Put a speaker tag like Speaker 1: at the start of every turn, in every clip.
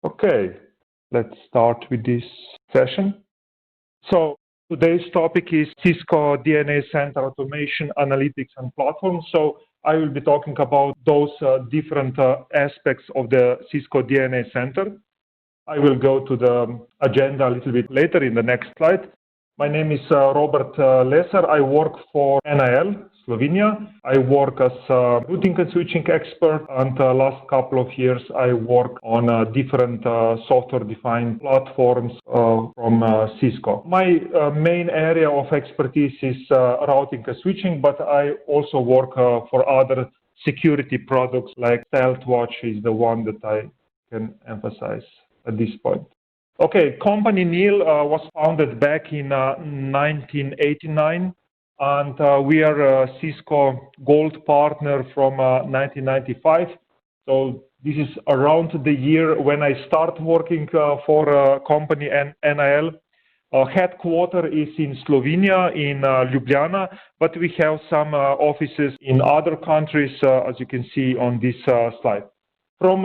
Speaker 1: Okay, let's start with this session. So today's topic is Cisco DNA Center Automation, Analytics, and Platform. So I will be talking about those different aspects of the Cisco DNA Center. I will go to the agenda a little bit later in the next slide. My name is Robert Lesar. I work for NIL, Slovenia. I work as a routing and switching expert, and the last couple of years I work on different software-defined platforms from Cisco. My main area of expertise is routing and switching, but I also work for other security products like StealthWatch is the one that I can emphasize at this point. Okay, company NIL was founded back in 1989, and we are a Cisco Gold partner from 1995. So this is around the year when I start working for company NIL. Headquarter is in Slovenia, in Ljubljana, but we have some offices in other countries, as you can see on this slide. From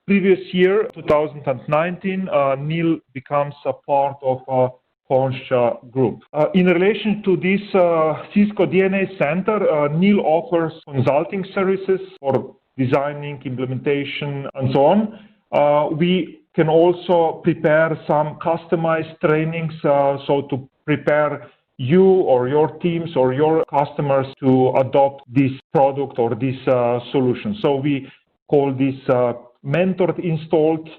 Speaker 1: previous year, 2019, NIL becomes a part of Concha Group. In relation to this Cisco DNA Center, NIL offers consulting services for designing, implementation, and so on. We can also prepare some customized trainings, so to prepare you or your teams or your customers to adopt this product or this solution. So we call this mentored installed,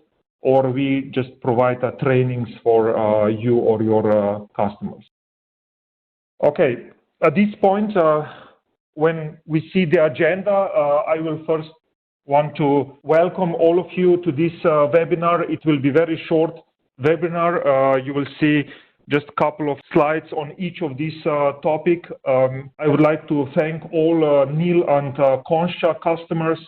Speaker 1: or we just provide trainings for you or your customers. Okay, at this point, when we see the agenda, I will first want to welcome all of you to this webinar. It will be very short webinar. You will see just a couple of slides on each of these topics. I would like to thank all NIL and Concha customers.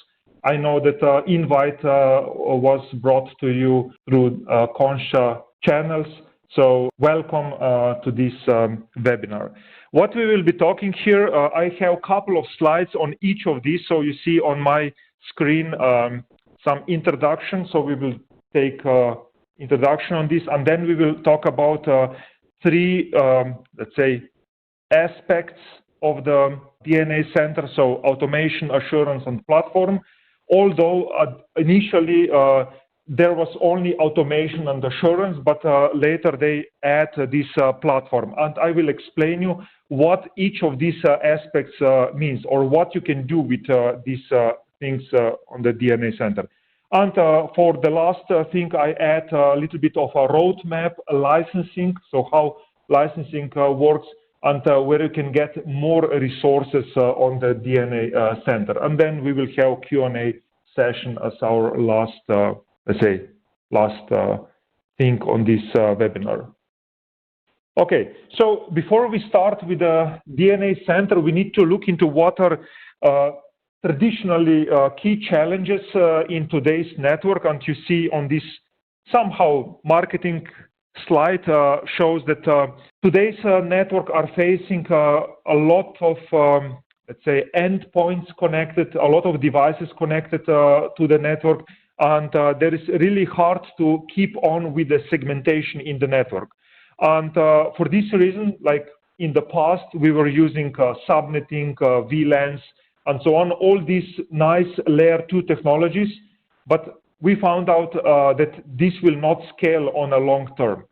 Speaker 1: I know that invite was brought to you through Concha channels, so welcome to this webinar. What we will be talking here, I have a couple of slides on each of these, so you see on my screen some introduction, so we will take introduction on this, and then we will talk about three, let's say, aspects of the DNA Center, so automation, assurance, and platform. Although initially there was only automation and assurance, but later they add this platform. And I will explain you what each of these aspects means, or what you can do with these things on the DNA Center. And for the last thing, I add a little bit of a roadmap, licensing, so how licensing works, and where you can get more resources on the DNA Center. And then we will have Q&A session as our last, let's say, last thing on this webinar. Okay, so before we start with the DNA Center, we need to look into what are traditionally key challenges in today's network. And you see on this somehow marketing slide shows that today's network are facing a lot of, let's say, endpoints connected, a lot of devices connected to the network, and there is really hard to keep on with the segmentation in the network. And for this reason, like in the past, we were using subnetting, VLANs, and so on, all these nice layer 2 technologies, but we found out that this will not scale on a long term.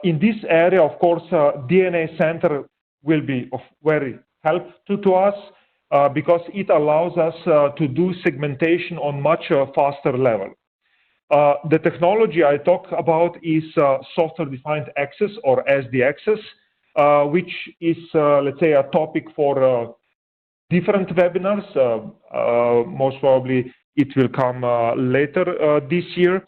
Speaker 1: In this area, of course, DNA Center will be of very helpful to us because it allows us to do segmentation on much faster level. The technology I talk about is software-defined access, or SDAccess, which is, let's say, a topic for different webinars. Most probably it will come later this year.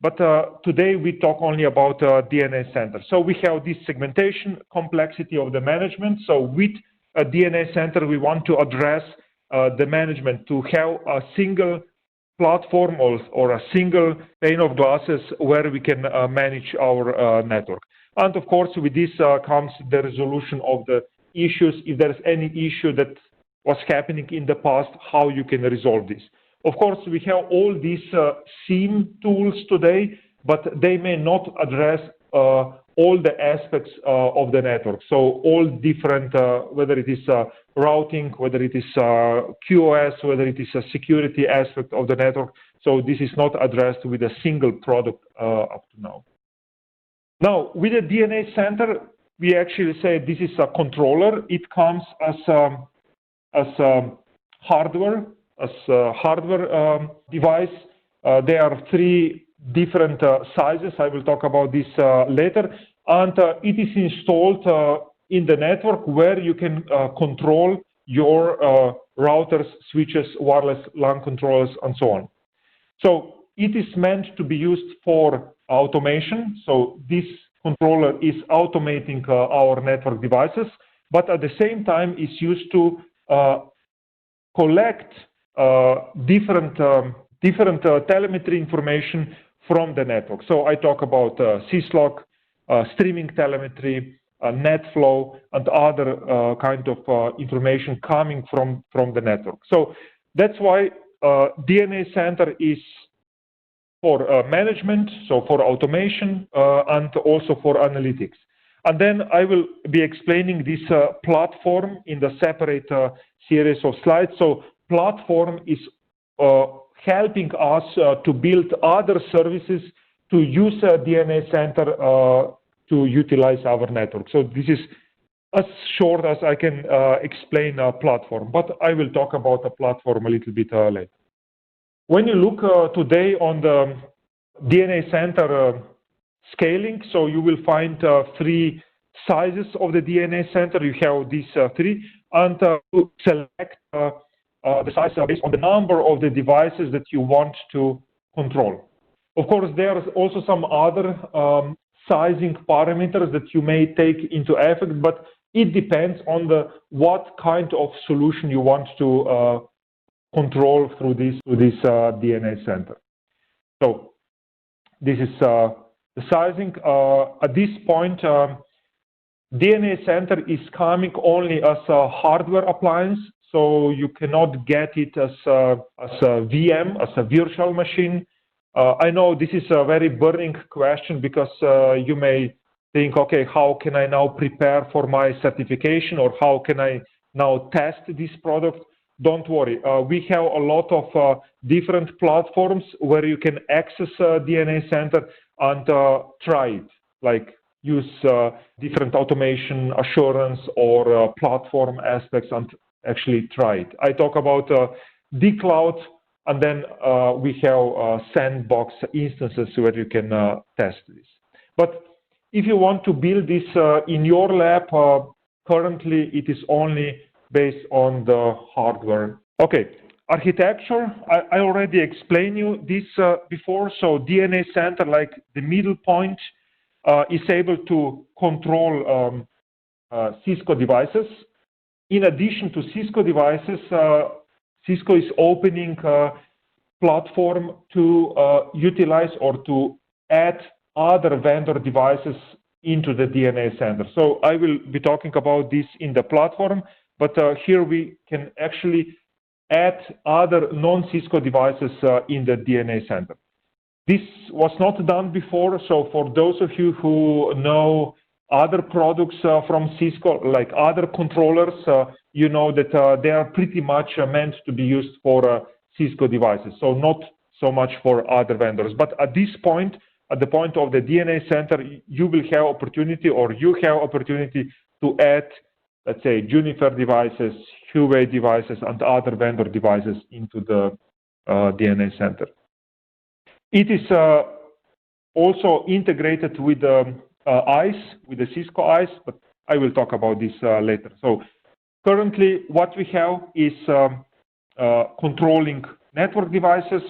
Speaker 1: But today we talk only about DNA Center. So we have this segmentation complexity of the management. So with a DNA Center, we want to address the management to have a single platform or a single pane of glasses where we can manage our network. And of course, with this comes the resolution of the issues. If there is any issue that was happening in the past, how you can resolve this. Of course, we have all these SIEM tools today, but they may not address all the aspects of the network. So all different, whether it is routing, whether it is QoS, whether it is a security aspect of the network. So this is not addressed with a single product up to now. Now, with the DNA Center, we actually say this is a controller. It comes as hardware device. There are 3 different sizes. I will talk about this later. And it is installed in the network where you can control your routers, switches, wireless LAN controllers, and so on. So it is meant to be used for automation. So this controller is automating our network devices, but at the same time is used to collect different telemetry information from the network. So I talk about syslog, streaming telemetry, net flow, and other kind of information coming from the network. So that's why DNA Center is for management, so for automation, and also for analytics. And then I will be explaining this platform in the separate series of slides. So platform is helping us to build other services to use DNA Center to utilize our network. So this is as short as I can explain a platform, but I will talk about the platform a little bit later. When you look today on the DNA Center scaling, so you will find 3 sizes of the DNA Center. You have these 3, and you select the size based on the number of the devices that you want to control. Of course, there are also some other sizing parameters that you may take into effect, but it depends on what kind of solution you want to control through this DNA Center. So this is the sizing. At this point, DNA Center is coming only as a hardware appliance, so you cannot get it as a VM, as a virtual machine. I know this is a very burning question because you may think, okay, how can I now prepare for my certification, or how can I now test this product? Don't worry, we have a lot of different platforms where you can access DNA Center and try it, like use different automation, assurance, or platform aspects and actually try it. I talk about dcloud, and then we have sandbox instances where you can test this. But if you want to build this in your lab, currently it is only based on the hardware. Okay, architecture, I already explained you this before. So DNA Center, like the middle point, is able to control Cisco devices. In addition to Cisco devices, Cisco is opening a platform to utilize or to add other vendor devices into the DNA Center. So I will be talking about this in the platform, but here we can actually add other non-Cisco devices in the DNA Center. This was not done before, so for those of you who know other products from Cisco, like other controllers, you know that they are pretty much meant to be used for Cisco devices, so not so much for other vendors. But at this point, at the point of the DNA Center, you will have opportunity, or you have opportunity to add, let's say, Juniper devices, Huawei devices, and other vendor devices into the DNA Center. It is also integrated with ICE, with the Cisco ICE, but I will talk about this later. So currently, what we have is controlling network devices.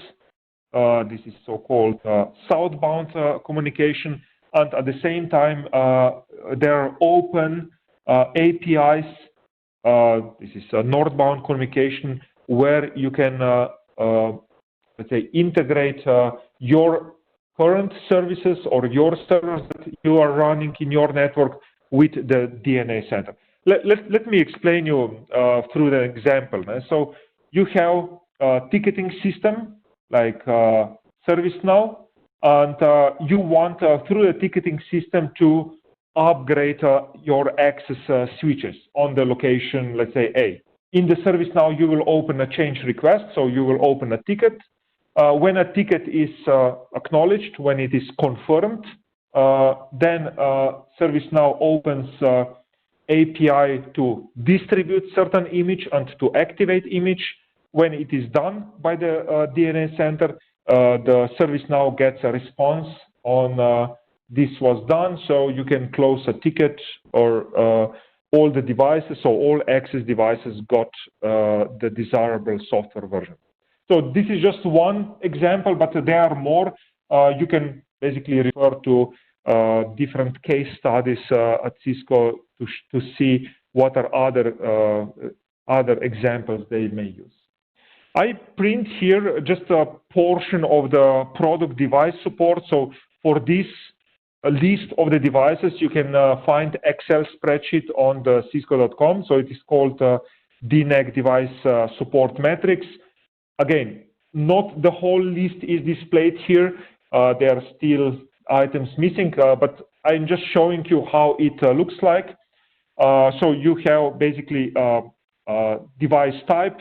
Speaker 1: This is so-called southbound communication, and at the same time, there are open APIs. This is northbound communication, where you can, let's say, integrate your current services or your servers that you are running in your network with the DNA Center. Let me explain you through the example. So you have ticketing system like ServiceNow, and you want through the ticketing system to upgrade your access switches on the location, let's say A. In the ServiceNow, you will open a change request, so you will open a ticket. When a ticket is acknowledged, when it is confirmed, then ServiceNow opens API to distribute certain image and to activate image. When it is done by the DNA Center, the ServiceNow gets a response on this was done, so you can close a ticket, or all the devices, so all access devices got the desirable software version. So this is just one example, but there are more. You can basically refer to different case studies at Cisco to see what are other examples they may use. I print here just a portion of the product device support. So for this list of the devices, you can find Excel spreadsheet on the cisco.com. So it is called DNAC device support metrics. Again, not the whole list is displayed here. There are still items missing, but I'm just showing you how it looks like. So you have basically device type.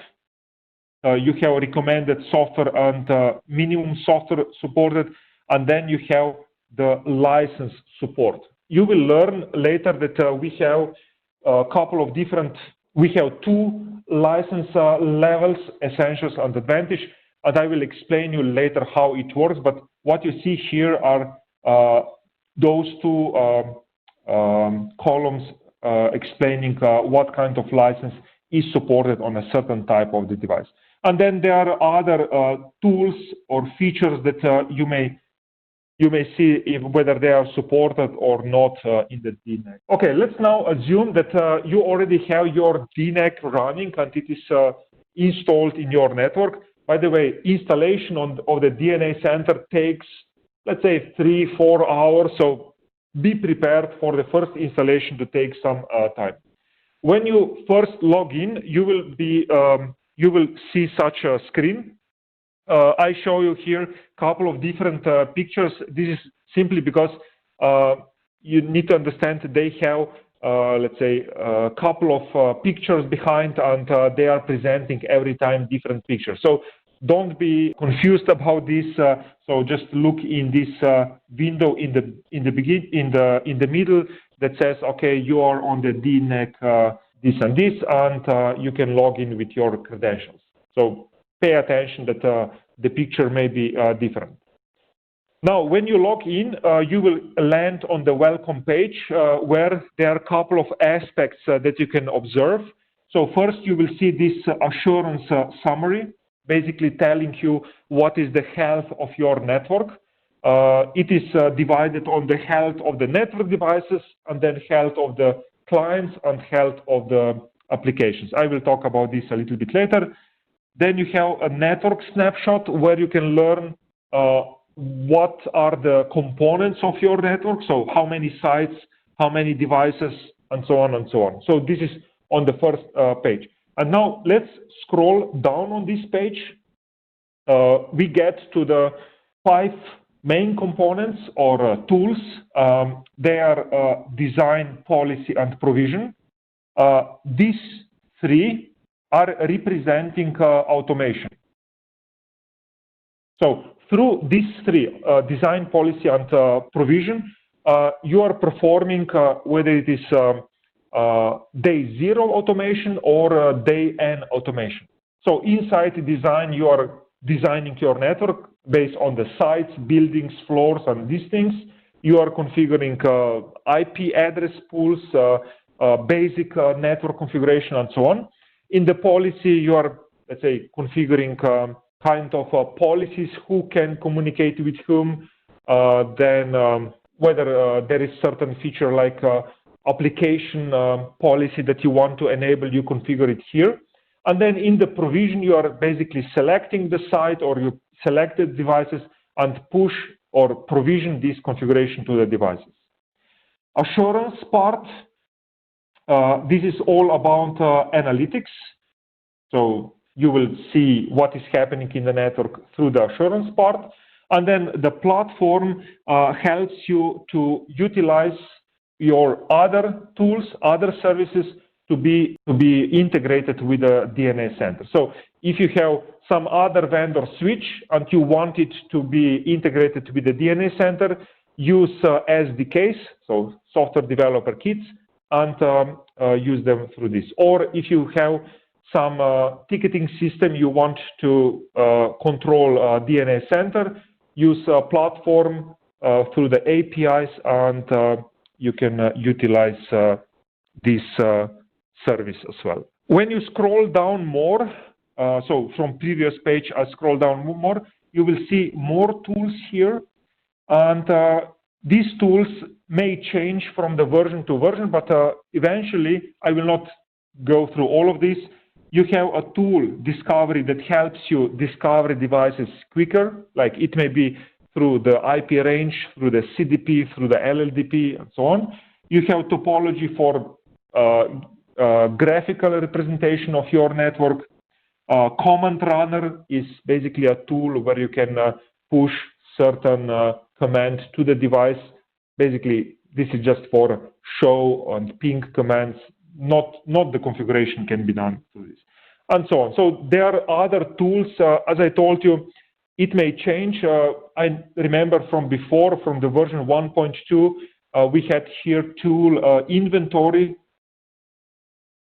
Speaker 1: You have recommended software and minimum software supported, and then you have the license support. You will learn later that we have a couple of different, we have two license levels, Essentials and Advantage, and I will explain you later how it works, but what you see here are those two columns explaining what kind of license is supported on a certain type of the device. And then there are other tools or features that you may see whether they are supported or not in the DNAC. Okay, let's now assume that you already have your DNAC running and it is installed in your network. By the way, installation of the DNA Center takes, let's say, 3-4 hours. So be prepared for the first installation to take some time. When you first log in, you will see such a screen. I show you here a couple of different pictures. This is simply because you need to understand that they have, let's say, a couple of pictures behind, and they are presenting every time different pictures. So don't be confused about this. So just look in this window in the middle that says, okay, you are on the DNAC this and this, and you can log in with your credentials. So pay attention that the picture may be different. Now, when you log in, you will land on the welcome page where there are a couple of aspects that you can observe. So first, you will see this assurance summary, basically telling you what is the health of your network. It is divided on the health of the network devices, and then health of the clients and health of the applications. I will talk about this a little bit later. Then you have a network snapshot where you can learn what are the components of your network, so how many sites, how many devices, and so on and so on. So this is on the first page. And now let's scroll down on this page. We get to the 5 main components or tools. They are design, policy, and provision. These 3 are representing automation. So through these 3, design, policy, and provision, you are performing whether it is day 0 automation or day N automation. So inside design, you are designing your network based on the sites, buildings, floors, and these things. You are configuring IP address pools, basic network configuration, and so on. In the policy, you are, let's say, configuring kind of policies, who can communicate with whom, then whether there is certain feature like application policy that you want to enable, you configure it here. And then in the provision, you are basically selecting the site or you select the devices and push or provision this configuration to the devices. Assurance part, this is all about analytics. So you will see what is happening in the network through the assurance part. And then the platform helps you to utilize your other tools, other services to be integrated with the DNA Center. So if you have some other vendor switch and you want it to be integrated with the DNA Center, use SDKs, so software developer kits, and use them through this. Or if you have some ticketing system you want to control DNA Center, use a platform through the APIs, and you can utilize this service as well. When you scroll down more, so from previous page, I scroll down more, you will see more tools here. And these tools may change from the version to version, but eventually, I will not go through all of this. You have a tool, Discovery, that helps you discover devices quicker, like it may be through the IP range, through the CDP, through the LLDP, and so on. You have topology for graphical representation of your network. Command Runner is basically a tool where you can push certain commands to the device. Basically, this is just for show and ping commands. Not the configuration can be done through this, and so on. So there are other tools. As I told you, it may change. I remember from before, from the version 1.2, we had here tool inventory,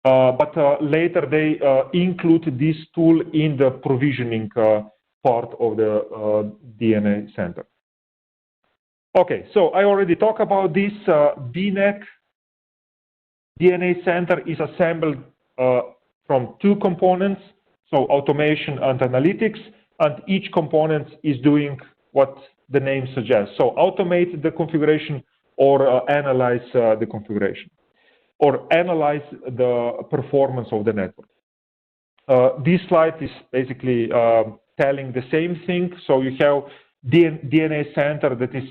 Speaker 1: but later they include this tool in the provisioning part of the DNA Center. Okay, so I already talked about this. DNA Center is assembled from two components, so automation and analytics, and each component is doing what the name suggests. So automate the configuration or analyze the configuration, or analyze the performance of the network. This slide is basically telling the same thing. So you have DNA Center that is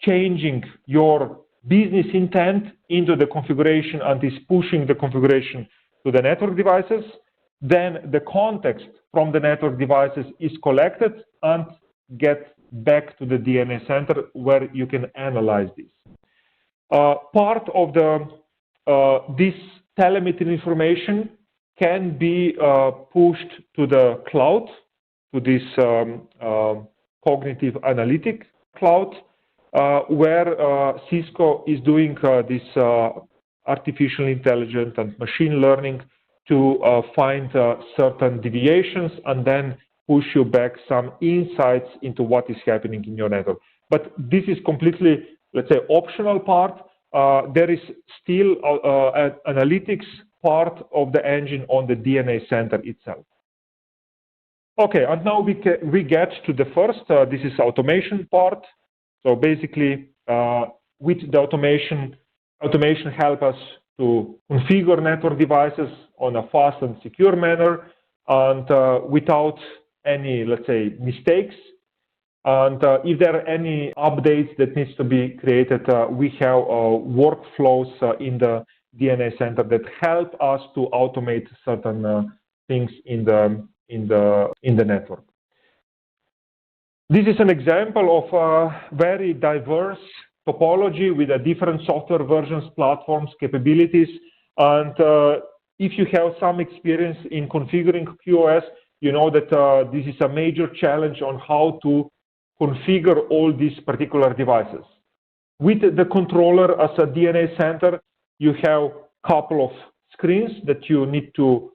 Speaker 1: changing your business intent into the configuration and is pushing the configuration to the network devices. Then the context from the network devices is collected and get back to the DNA Center where you can analyze this. Part of this telemetry information can be pushed to the cloud, to this cognitive analytic cloud, where Cisco is doing this artificial intelligence and machine learning to find certain deviations and then push you back some insights into what is happening in your network. But this is completely, let's say, optional part. There is still an analytics part of the engine on the DNA Center itself. Okay, and now we get to the first, this is automation part. So basically, with the automation helps us to configure network devices on a fast and secure manner, and without any, let's say, mistakes. And if there are any updates that needs to be created, we have workflows in the DNA Center that help us to automate certain things in the network. This is an example of a very diverse topology with different software versions, platforms, capabilities. And if you have some experience in configuring QoS, you know that this is a major challenge on how to configure all these particular devices. With the controller as a DNA Center, you have a couple of screens that you need to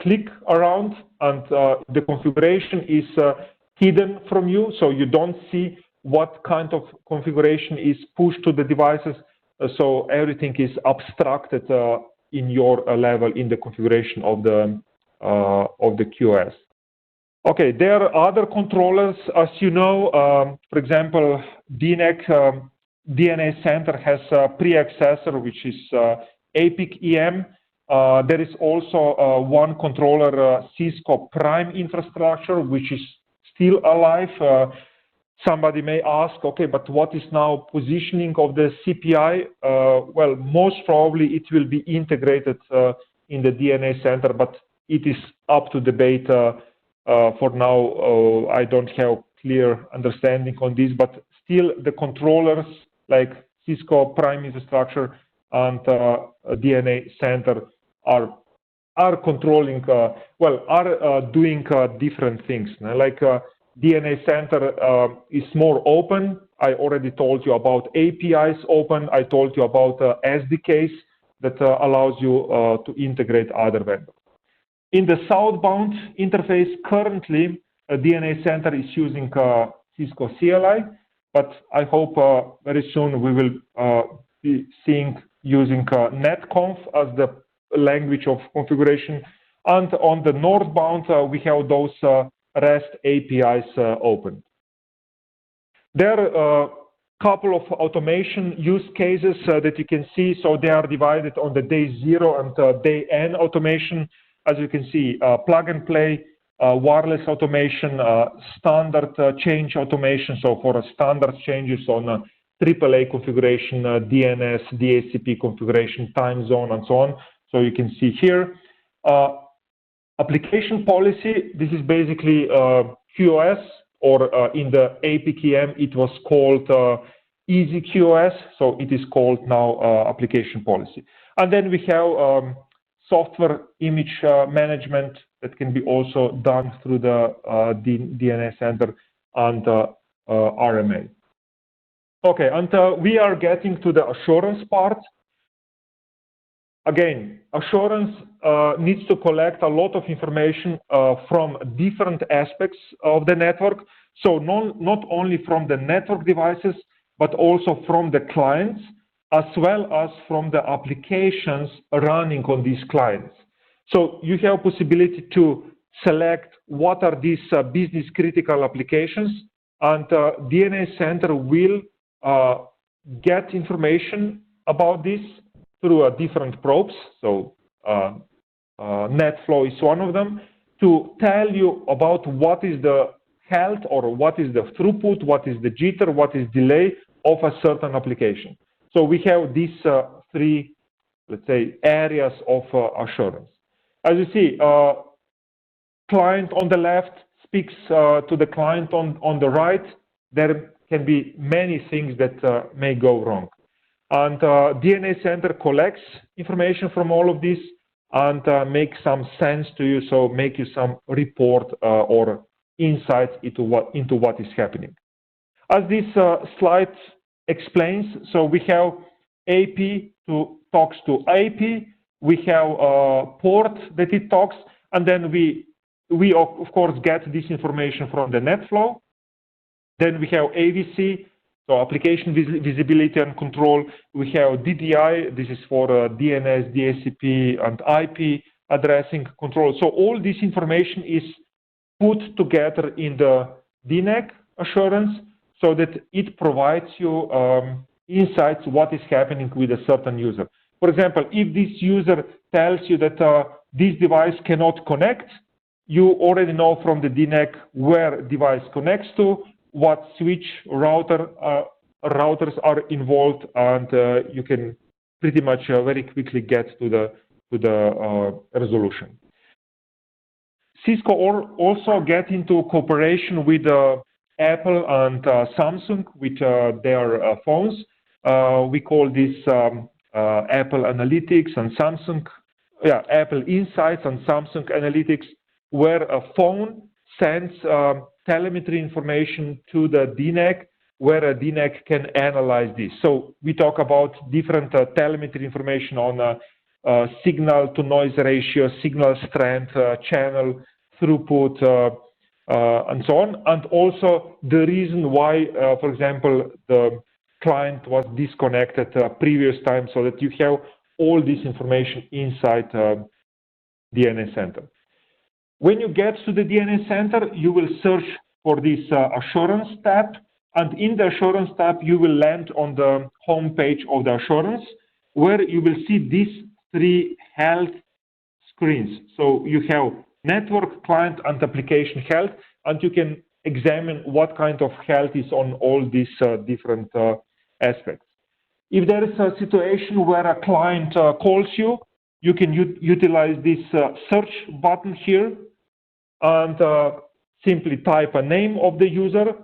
Speaker 1: click around, and the configuration is hidden from you, so you don't see what kind of configuration is pushed to the devices. So everything is abstracted in your level in the configuration of the QoS. Okay, there are other controllers, as you know. For example, DNA Center has a pre-accessor, which is APIC EM. There is also one controller, Cisco Prime infrastructure, which is still alive. Somebody may ask, okay, but what is now positioning of the CPI? Well, most probably it will be integrated in the DNA Center, but it is up to debate. For now, I don't have clear understanding on this, but still the controllers like Cisco Prime Infrastructure and DNA Center are controlling, are doing different things. Like DNA Center is more open. I already told you about APIs open. I told you about SDKs that allows you to integrate other vendors. In the southbound interface, currently, DNA Center is using Cisco CLI, but I hope very soon we will be seeing using netconf as the language of configuration. And on the northbound, we have those REST APIs open. There are a couple of automation use cases that you can see. So they are divided on the day 0 and day N automation. As you can see, plug and play, wireless automation, standard change automation. So for standard changes on AAA configuration, DNS, DHCP configuration, time zone, and so on. So you can see here. Application policy, this is basically QoS, or in the APKM, it was called Easy QoS. So it is called now application policy. And then we have software image management that can be also done through the DNA Center and RMA. Okay, and we are getting to the assurance part. Again, assurance needs to collect a lot of information from different aspects of the network. So not only from the network devices, but also from the clients, as well as from the applications running on these clients. So you have possibility to select what are these business critical applications, and DNA Center will get information about this through different probes. So NetFlow is one of them, to tell you about what is the health, or what is the throughput, what is the jitter, what is delay of a certain application. So we have these three, let's say, areas of assurance. As you see, client on the left speaks to the client on the right. There can be many things that may go wrong. And DNA Center collects information from all of this and makes some sense to you, so make you some report or insights into what is happening. As this slide explains, so we have AP talks to AP, we have a port that it talks, and then we of course get this information from the NetFlow. Then we have AVC, so application visibility and control. We have DDI, this is for DNS, DHCP, and IP addressing control. So all this information is put together in the DNAC assurance, so that it provides you insights what is happening with a certain user. For example, if this user tells you that this device cannot connect, you already know from the DNAC where device connects to, what switch routers are involved, and you can pretty much very quickly get to the resolution. Cisco also get into cooperation with Apple and Samsung with their phones. We call this Apple Analytics and Samsung, Apple Insights and Samsung Analytics, where a phone sends telemetry information to the DNAC, where a DNAC can analyze this. So we talk about different telemetry information on signal to noise ratio, signal strength, channel throughput, and so on, and also the reason why, for example, the client was disconnected previous time, so that you have all this information inside DNA Center. When you get to the DNA Center, you will search for this assurance tab, and in the assurance tab, you will land on the home page of the assurance, where you will see these three health screens. So you have network, client, and application health, and you can examine what kind of health is on all these different aspects. If there is a situation where a client calls you you can utilize this search button here and simply type a name of the user,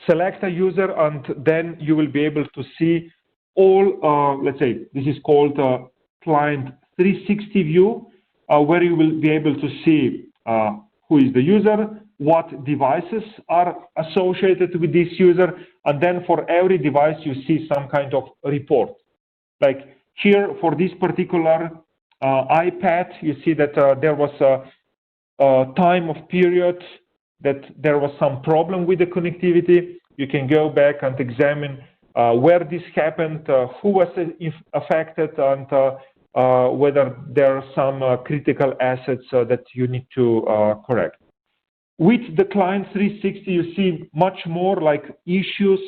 Speaker 1: select a user, and then you will be able to see all, let's say, this is called client 360 view, where you will be able to see who is the user, what devices are associated with this user, and then for every device you see some kind of report. Like here for this particular iPad, you see that there was a time of period that there was some problem with the connectivity. You can go back and examine where this happened, who was affected, and whether there are some critical assets that you need to correct. With the client 360, you see much more like issues,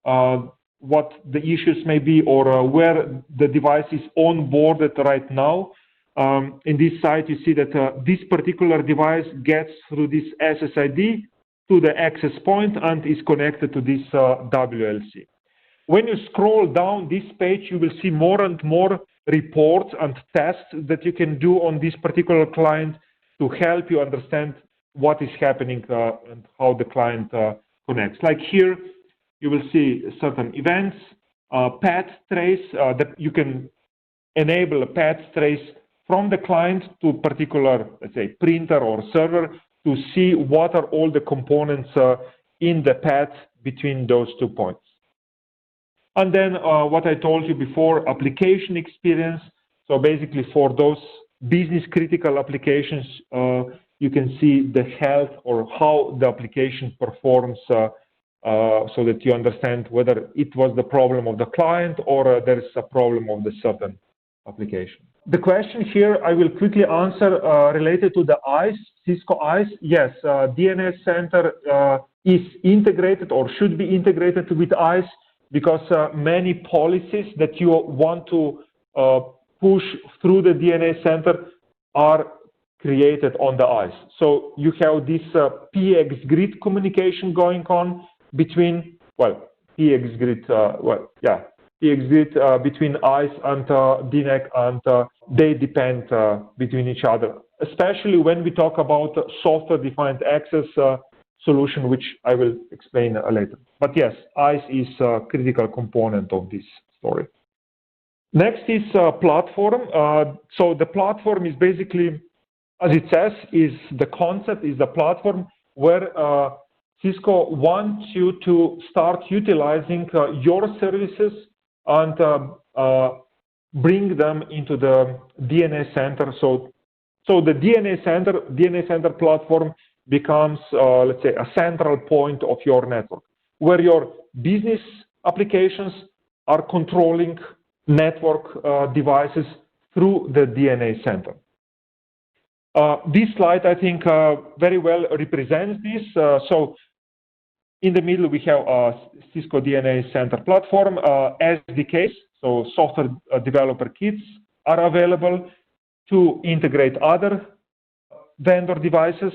Speaker 1: what the issues may be, or where the device is onboarded right now. In this site, you see that this particular device gets through this SSID to the access point and is connected to this WLC. When you scroll down this page, you will see more and more reports and tests that you can do on this particular client to help you understand what is happening and how the client connects. Like here, you will see certain events, path trace, that you can enable a path trace from the client to particular, let's say, printer or server to see what are all the components in the path between those 2 points. And then what I told you before, application experience. So basically for those business critical applications, you can see the health or how the application performs so that you understand whether it was the problem of the client or there is a problem of the certain application. The question here I will quickly answer related to the ICE, Cisco ICE. Yes, DNA Center is integrated or should be integrated with ICE because many policies that you want to push through the DNA Center are created on the ICE. So you have this PX grid communication going on between, well, PX grid, PX grid between ICE and DNAC, and they depend between each other, especially when we talk about software-defined access solution, which I will explain later. But yes, ICE is a critical component of this story. Next is platform. So the platform is basically, as it says, is the concept is the platform where Cisco wants you to start utilizing your services and bring them into the DNA Center. So the DNA Center platform becomes, let's say, a central point of your network, where your business applications are controlling network devices through the DNA Center. This slide, I think, very well represents this. So in the middle, we have Cisco DNA Center platform, SDKs, so software developer kits are available to integrate other vendor devices.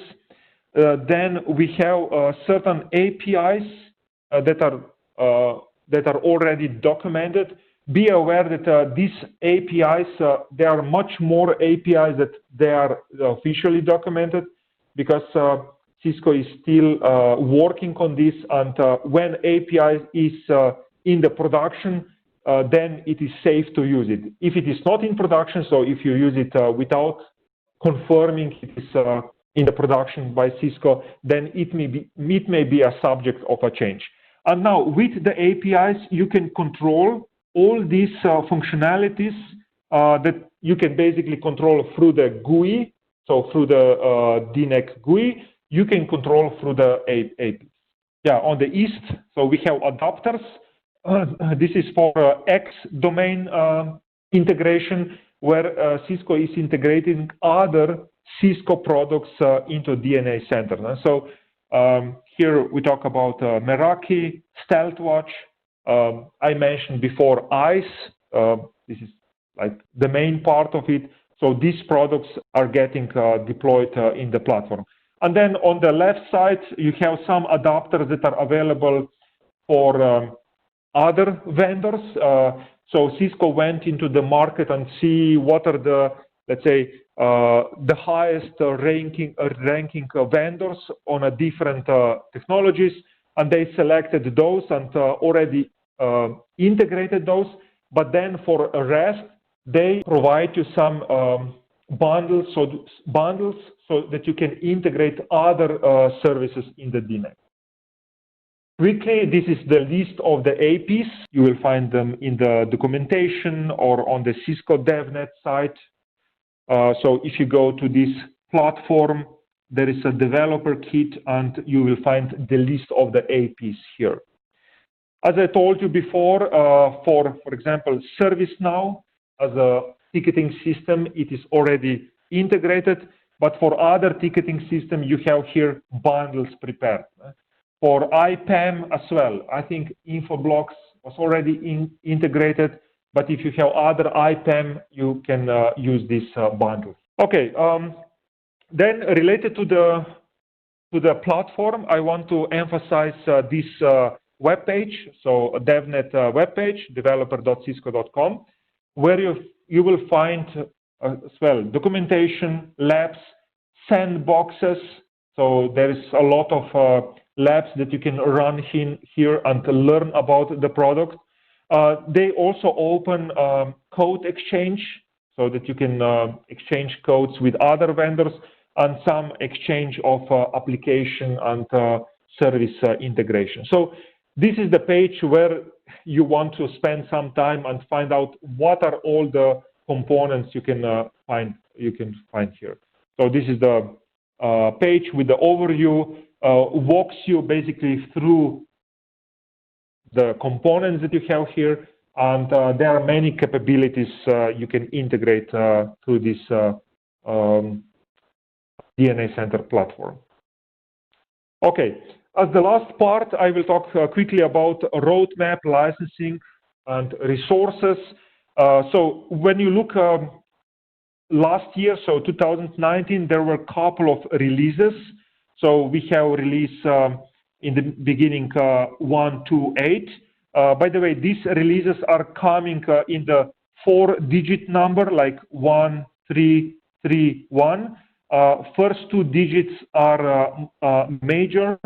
Speaker 1: Then we have certain APIs that are already documented. Be aware that these APIs, there are much more APIs that they are officially documented because Cisco is still working on this, and when API is in the production, then it is safe to use it. If it is not in production, so if you use it without confirming it is in the production by Cisco, then it may be a subject of a change. And now with the APIs, you can control all these functionalities that you can basically control through the GUI, so through the DNAC GUI, you can control through the APIs. Yeah, on the east, so we have adapters. This is for X domain integration, where Cisco is integrating other Cisco products into DNA Center. So here we talk about Meraki, StealthWatch. I mentioned before ICE. This is like the main part of it. So these products are getting deployed in the platform. And then on the left side, you have some adapters that are available for other vendors. So Cisco went into the market and see what are the, let's say, the highest ranking vendors on a different technologies, and they selected those and already integrated those. But then for a rest, they provide you some bundles so that you can integrate other services in the DNAC. Quickly, this is the list of the APs. You will find them in the documentation or on the Cisco DevNet site. So if you go to this platform, there is a developer kit, and you will find the list of the APs here. As I told you before, for example, ServiceNow as a ticketing system, it is already integrated. But for other ticketing systems, you have here bundles prepared. For IPAM as well, I think Infoblox was already integrated. But if you have other IPAM, you can use this bundle. Okay. Then related to the platform, I want to emphasize this web page. So a DevNet web page, developer.cisco.com, where you will find as well documentation, labs, sandboxes. So there is a lot of labs that you can run here and learn about the product. They also open code exchange so that you can exchange codes with other vendors, and some exchange of application and service integration. So this is the page where you want to spend some time and find out what are all the components you can find here. So this is the page with the overview, walks you basically through the components that you have here, and there are many capabilities you can integrate through this DNA Center platform. Okay, as the last part, I will talk quickly about roadmap, licensing, and resources. So when you look last year, so 2019, there were a couple of releases. So we have released in the beginning 128. By the way, these releases are coming in the 4-digit number, like 1331. First 2 digits are major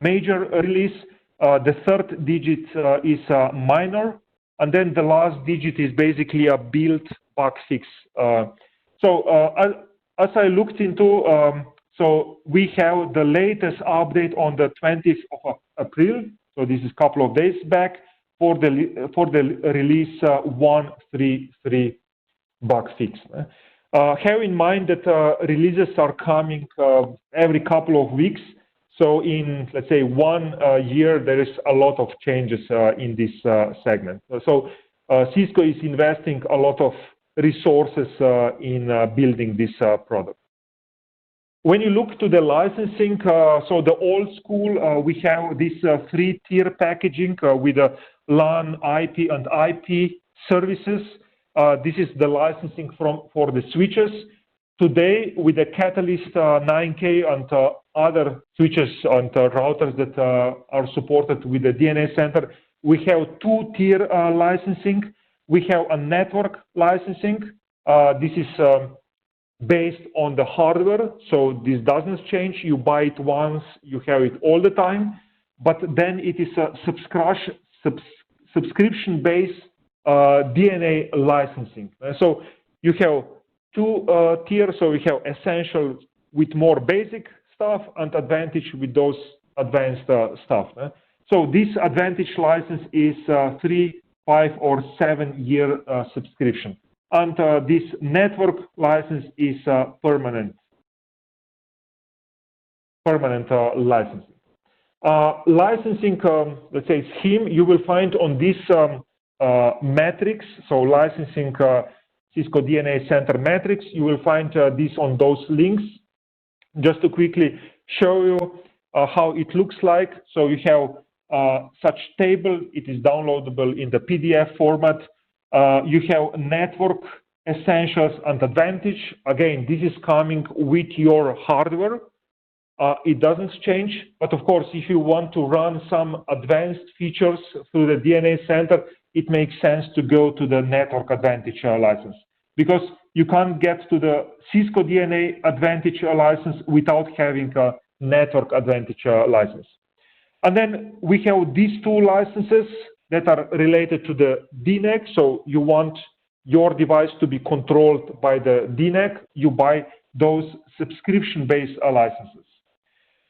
Speaker 1: release. The third digit is minor, and then the last digit is basically a build bug fix. As I looked into, so we have the latest update on the 20th of April. So this is a couple of days back for the release 133 bug fix. Have in mind that releases are coming every couple of weeks. So in, let's say, 1 year, there is a lot of changes in this segment. So Cisco is investing a lot of resources in building this product. When you look to the licensing, so the old school, we have this 3-tier packaging with the LAN, IP, and IP services. This is the licensing for the switches. Today, with the Catalyst 9K and other switches and routers that are supported with the DNA Center, we have 2-tier licensing. We have a network licensing. This is based on the hardware, so this doesn't change. You buy it once, you have it all the time. But then it is a subscription-based DNA licensing. So you have 2 tiers. So you have essential with more basic stuff and advantage with those advanced stuff. So this advantage license is 3, 5, or 7-year subscription. And this network license is permanent licensing. Licensing, let's say, scheme you will find on this matrix. So licensing Cisco DNA Center matrix, you will find this on those links. Just to quickly show you how it looks like. So you have such table. It is downloadable in the PDF format. You have network essentials and advantage. Again, this is coming with your hardware. it doesn't change. But of course, if you want to run some advanced features through the DNA Center, it makes sense to go to the Network Advantage license, because you can't get to the Cisco DNA Advantage license without having a Network Advantage license. And then we have these two licenses that are related to the DNAC. So you want your device to be controlled by the DNAC, you buy those subscription-based licenses.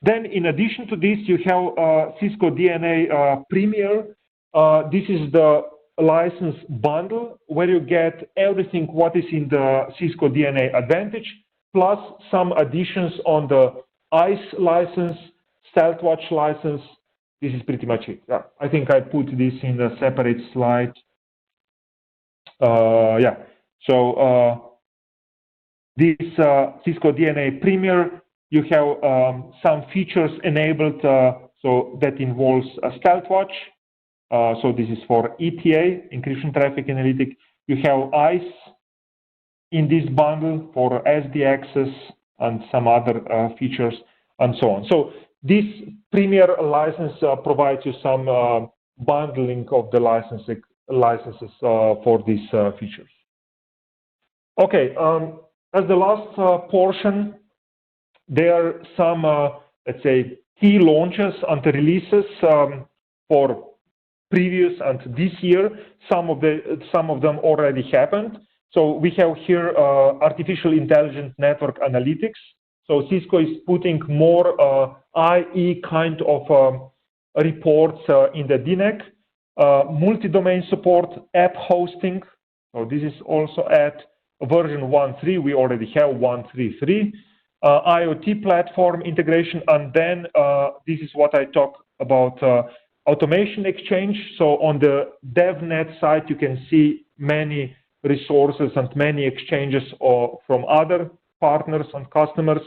Speaker 1: Then in addition to this, you have Cisco DNA Premier. This is the license bundle where you get everything what is in the Cisco DNA Advantage, plus some additions on the ICE license, StealthWatch license. This is pretty much it. Yeah, I think I put this in a separate slide. Yeah, so this Cisco DNA Premier, you have some features enabled, so that involves a StealthWatch. So this is for ETA, encryption traffic analytic. You have ICE in this bundle for SD access and some other features and so on. So this Premier license provides you some bundling of the licenses for these features. Okay, as the last portion, there are some, let's say, key launches and releases for previous and this year. Some of them already happened. So we have here artificial intelligence network analytics. So Cisco is putting more IE kind of reports in the DNAC, multi-domain support, app hosting. So this is also at version 1.3. We already have 1.3.3. IoT platform integration, and then this is what I talk about, automation exchange. So on the DevNet side, you can see many resources and many exchanges from other partners and customers.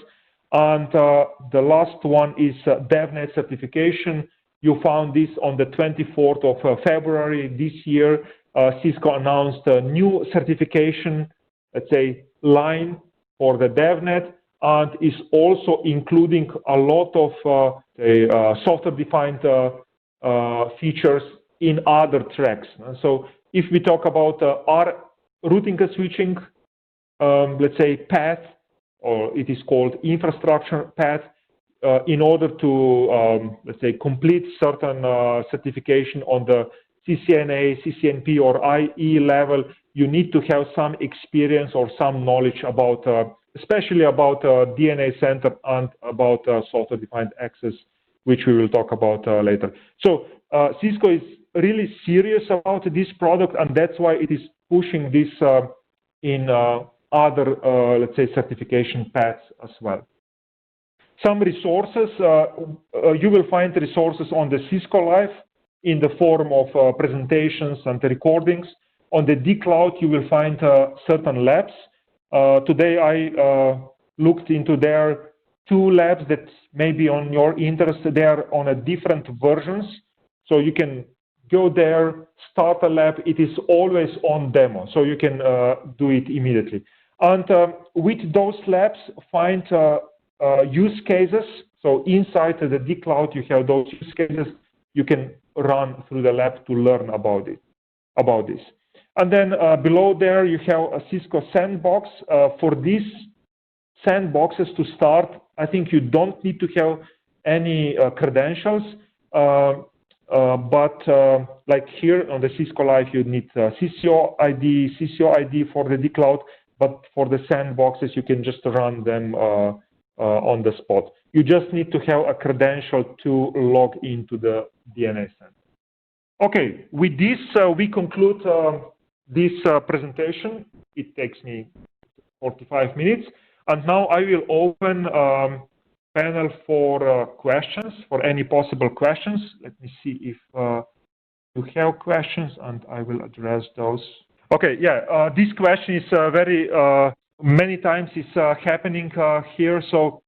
Speaker 1: And the last one is DevNet certification. You found this on the 24th of February this year. Cisco announced a new certification, let's say, line for the DevNet, and is also including a lot of software-defined features in other tracks. So if we talk about our routing and switching, let's say, path, or it is called infrastructure path, in order to, let's say, complete certain certification on the CCNA, CCNP, or IE level, you need to have some experience or some knowledge about, especially about DNA Center and about software-defined access, which we will talk about later. So Cisco is really serious about this product, and that's why it is pushing this in other, let's say, certification paths as well. Some resources, you will find resources on the Cisco Live in the form of presentations and recordings. On the dCloud, you will find certain labs. Today I looked into their 2 labs that may be on your interest. They are on a different versions. So you can go there, start a lab. It is always on demo, so you can do it immediately. And with those labs, find use cases. So inside the dCloud, you have those use cases. You can run through the lab to learn about this. And then below there, you have a Cisco Sandbox. For these sandboxes to start, I think you don't need to have any credentials. But like here on the Cisco Live, you need CCO ID for the dCloud. But for the sandboxes, you can just run them on the spot. You just need to have a credential to log into the DNA Center. Okay, with this, we conclude this presentation. It takes me 45 minutes. And now I will open panel for questions, for any possible questions. Let me see if you have questions, and I will address those. Okay, yeah, this question is very, many times is happening here. So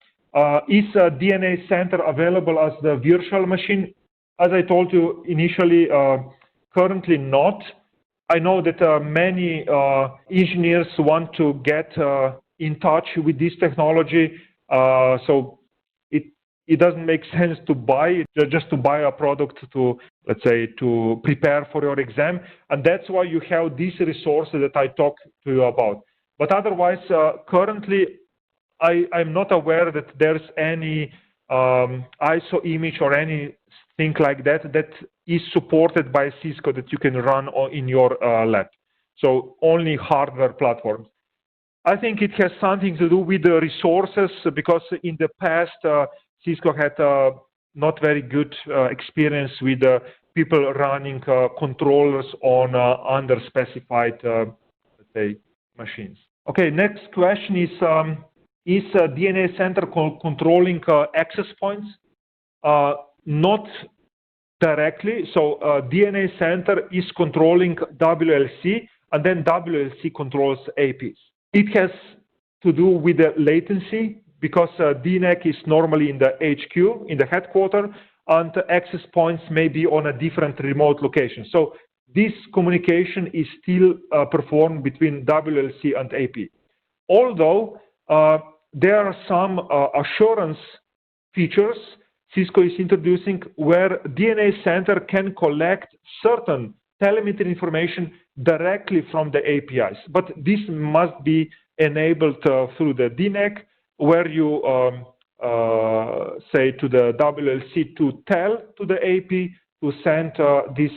Speaker 1: is DNA Center available as the virtual machine? As I told you initially, currently not. I know that many engineers want to get in touch with this technology. So it doesn't make sense to buy just to buy a product to, let's say, to prepare for your exam, and that's why you have these resources that I talked to you about. But otherwise, currently, I'm not aware that there's any ISO image or anything like that that is supported by Cisco that you can run in your lab. So only hardware platforms. I think it has something to do with the resources, because in the past Cisco had not very good experience with people running controllers on underspecified, let's say, machines. Okay, next question is DNA Center controlling access points? Not directly. So DNA Center is controlling WLC, and then WLC controls APs. It has to do with the latency, because DNAC is normally in the HQ, in the headquarters, and the access points may be on a different remote location. So this communication is still performed between WLC and AP. Although there are some assurance features Cisco is introducing where DNA Center can collect certain telemetry information directly from the APIs. But this must be enabled through the DNAC, where you say to the WLC to tell to the AP to send this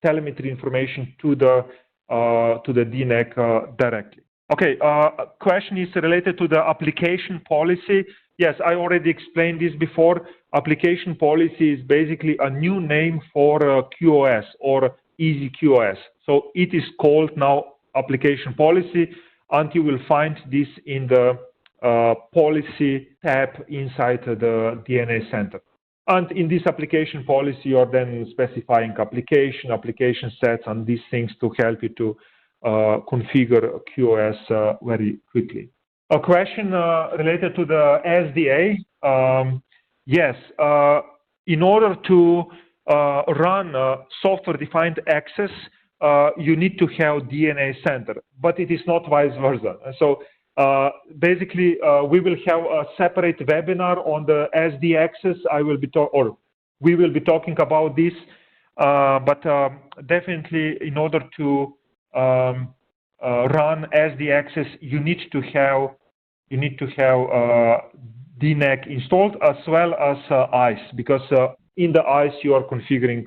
Speaker 1: telemetry information to the DNAC directly. Okay, question is related to the application policy. Yes, I already explained this before. Application policy is basically a new name for QoS or easy QoS. So it is called now application policy, and you will find this in the policy tab inside the DNA Center. And in this application policy, you are then specifying application sets, and these things to help you to configure QoS very quickly. A question related to the SDA. Yes, in order to run software-defined access, you need to have DNA Center, but it is not vice versa. So basically, we will have a separate webinar on the SD access. We will be talking about this, but definitely, in order to run SD access, you need to have DNAC installed as well as ICE, because in the ICE you are configuring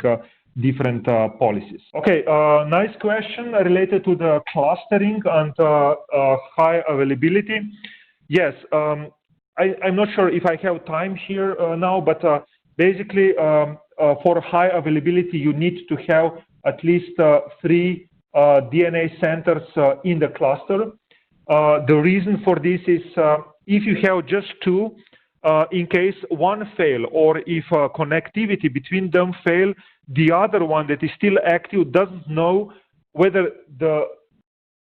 Speaker 1: different policies. Okay, nice question related to the clustering and high availability. Yes, I'm not sure if I have time here now, but basically for high availability you need to have at least 3 DNA centers in the cluster. The reason for this is if you have just 2, in case one fail, or if connectivity between them fail, the other one that is still active doesn't know whether the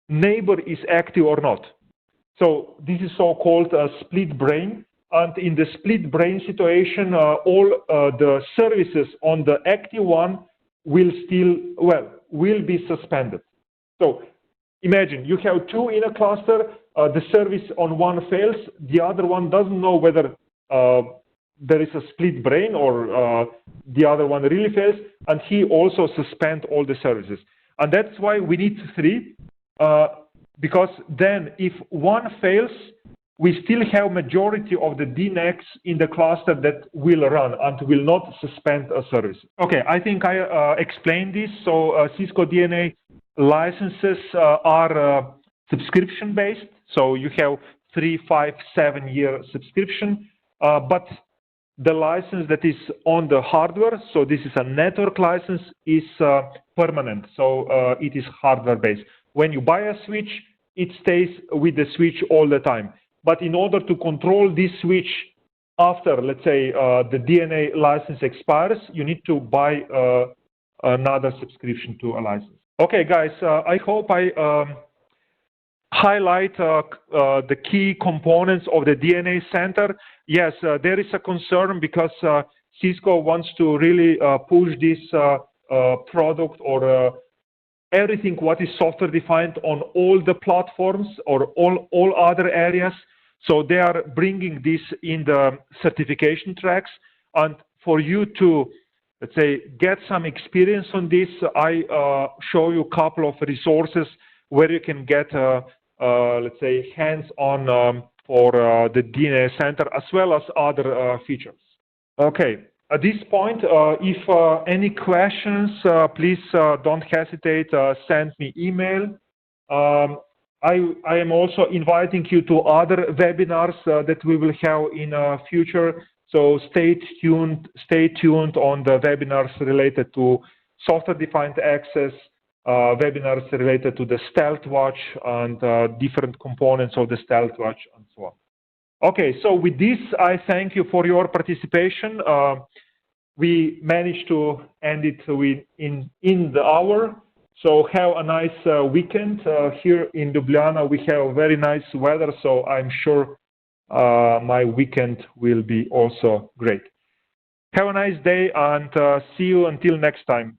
Speaker 1: neighbor is active or not. So this is so-called split brain. And in the split brain situation, all the services on the active one will be suspended. So imagine you have 2 in a cluster, the service on one fails, the other one doesn't know whether there is a split brain or the other one really fails, and he also suspends all the services. And that's why we need 3, because then if one fails, we still have majority of the DNACs in the cluster that will run and will not suspend a service. Okay, I think I explained this. So Cisco DNA licenses are subscription-based. So you have 3, 5, 7-year subscription, but the license that is on the hardware, so this is a network license, is permanent. So it is hardware-based. When you buy a switch, it stays with the switch all the time. But in order to control this switch after, let's say, the DNA license expires, you need to buy another subscription to a license. Okay, guys, I hope I highlight the key components of the DNA Center. Yes, there is a concern because Cisco wants to really push this product or everything what is software defined on all the platforms or all other areas. So they are bringing this in the certification tracks. And for you to, let's say, get some experience on this, I show you a couple of resources where you can get, let's say, hands-on for the DNA Center, as well as other features. Okay, at this point, if any questions, please don't hesitate, send me email. I am also inviting you to other webinars that we will have in future. So stay tuned on the webinars related to software-defined access, webinars related to the Stealth Watch and different components of the Stealth Watch and so on. Okay, so with this, I thank you for your participation. We managed to end it in the hour. So have a nice weekend. Here in Ljubljana, we have very nice weather, so I'm sure my weekend will be also great. Have a nice day, and see you until next time.